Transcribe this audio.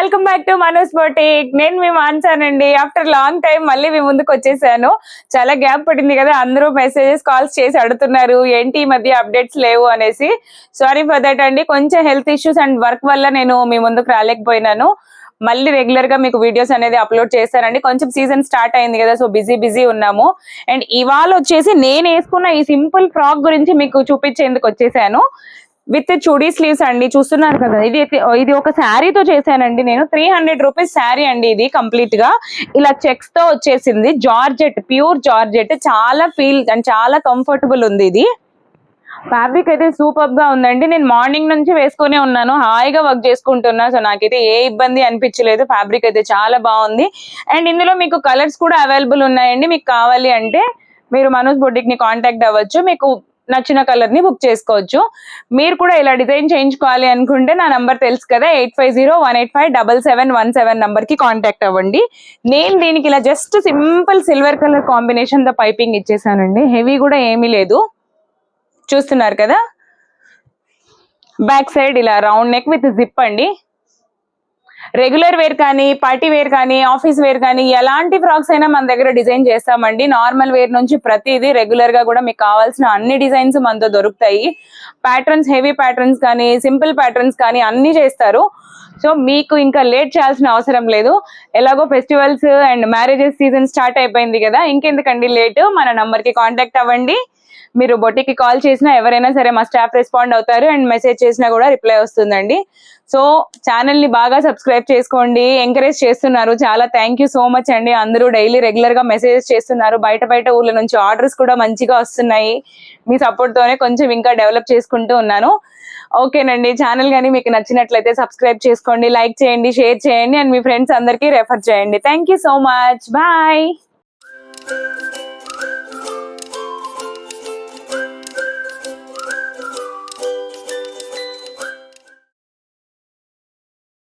Welcome back to Manoj boutique. నేను మీ మాన్సానండి. After long time మళ్ళీ మీ ముందుకు వచ్చేసాను. చాలా గ్యాప్ పడింది కదా, అందరూ మెసేజెస్ కాల్స్ చేసి అడుగుతున్నారు ఏంటి ఈ మధ్య అప్డేట్స్ లేవు అనేసి. సారీ ఫర్ దట్ అండి, కొంచెం హెల్త్ ఇష్యూస్ అండ్ వర్క్ వల్ల నేను మీ ముందుకు రాలేకపోయినాను. మళ్ళీ రెగ్యులర్ గా మీకు వీడియోస్ అనేది అప్లోడ్ చేస్తానండి. కొంచెం సీజన్ స్టార్ట్ అయింది కదా, సో బిజీ ఉన్నాము. అండ్ ఇవాళ వచ్చేసి నేను వేసుకున్న ఈ సింపుల్ ఫ్రాక్ గురించి మీకు చూపించేందుకు వచ్చేసాను. విత్ చుడీ స్లీవ్స్ అండి, చూస్తున్నారు కదా. ఇది ఒక శారీతో చేశానండి నేను. 300 రూపీస్ శారీ అండి. ఇది కంప్లీట్ గా ఇలా చెక్స్ తో వచ్చేసింది. జార్జెట్, ప్యూర్ జార్జెట్, చాలా ఫీల్ అండ్ చాలా కంఫర్టబుల్ ఉంది. ఇది ఫ్యాబ్రిక్ అయితే సూపర్ గా ఉందండి. నేను మార్నింగ్ నుంచి వేసుకునే ఉన్నాను, హాయిగా వర్క్ చేసుకుంటున్నా. సో నాకైతే ఏ ఇబ్బంది అనిపించలేదు. ఫ్యాబ్రిక్ అయితే చాలా బాగుంది. అండ్ ఇందులో మీకు కలర్స్ కూడా అవైలబుల్ ఉన్నాయండి. మీకు కావాలి అంటే మీరు మనోజ్ బొటిక్ ని కాంటాక్ట్ అవ్వచ్చు. మీకు నచ్చిన కలర్ ని బుక్ చేసుకోవచ్చు. మీరు కూడా ఇలా డిజైన్ చేయించుకోవాలి అనుకుంటే నా నంబర్ తెలుసు కదా, 8501857717 నంబర్ కి కాంటాక్ట్ అవ్వండి. నేను దీనికి ఇలా just simple silver colour combination తో పైపింగ్ ఇచ్చేసానండి. హెవీ కూడా ఏమీ లేదు, చూస్తున్నారు కదా. బ్యాక్ సైడ్ ఇలా రౌండ్ నెక్ విత్ జిప్ అండి. రెగ్యులర్ వేర్ కానీ, పార్టీ వేర్ కానీ, ఆఫీస్ వేర్ కానీ, ఎలాంటి ఫ్రాక్స్ అయినా మన దగ్గర డిజైన్ చేస్తామండి. నార్మల్ వేర్ నుంచి ప్రతిదీ రెగ్యులర్ గా కూడా మీకు కావాల్సిన అన్ని డిజైన్స్ మనతో దొరుకుతాయి. ప్యాటర్న్స్, హెవీ ప్యాటర్న్స్ కానీ, సింపుల్ ప్యాటర్న్స్ కానీ అన్ని చేస్తారు. సో మీకు ఇంకా లేట్ చేయాల్సిన అవసరం లేదు. ఎలాగో festivals and marriages season start అయిపోయింది కదా, ఇంకెందుకండి లేటు. మన నంబర్ కి కాంటాక్ట్ అవ్వండి. మీరు బొటిక్ కి కాల్ చేసినా ఎవరైనా సరే మా స్టాఫ్ రెస్పాండ్ అవుతారు. అండ్ మెసేజ్ చేసినా కూడా రిప్లై వస్తుందండి. సో ఛానల్ ని బాగా సబ్స్క్రైబ్ చేసుకోండి. ఎంకరేజ్ చేస్తున్నారు, చాలా థ్యాంక్ యూ సో మచ్ అండి. అందరూ డైలీ రెగ్యులర్ గా మెసేజెస్ చేస్తున్నారు. బయట ఊర్ల నుంచి ఆర్డర్స్ కూడా మంచిగా వస్తున్నాయి. మీ సపోర్ట్ తోనే కొంచెం ఇంకా డెవలప్ చేసుకుంటూ ఉన్నాను. ఓకేనండి, ఛానల్ కానీ మీకు నచ్చినట్లయితే సబ్స్క్రైబ్ చేసుకోండి, లైక్ చేయండి, షేర్ చేయండి, అండ్ మీ ఫ్రెండ్స్ అందరికీ రెఫర్ చేయండి. Thank you so much, bye.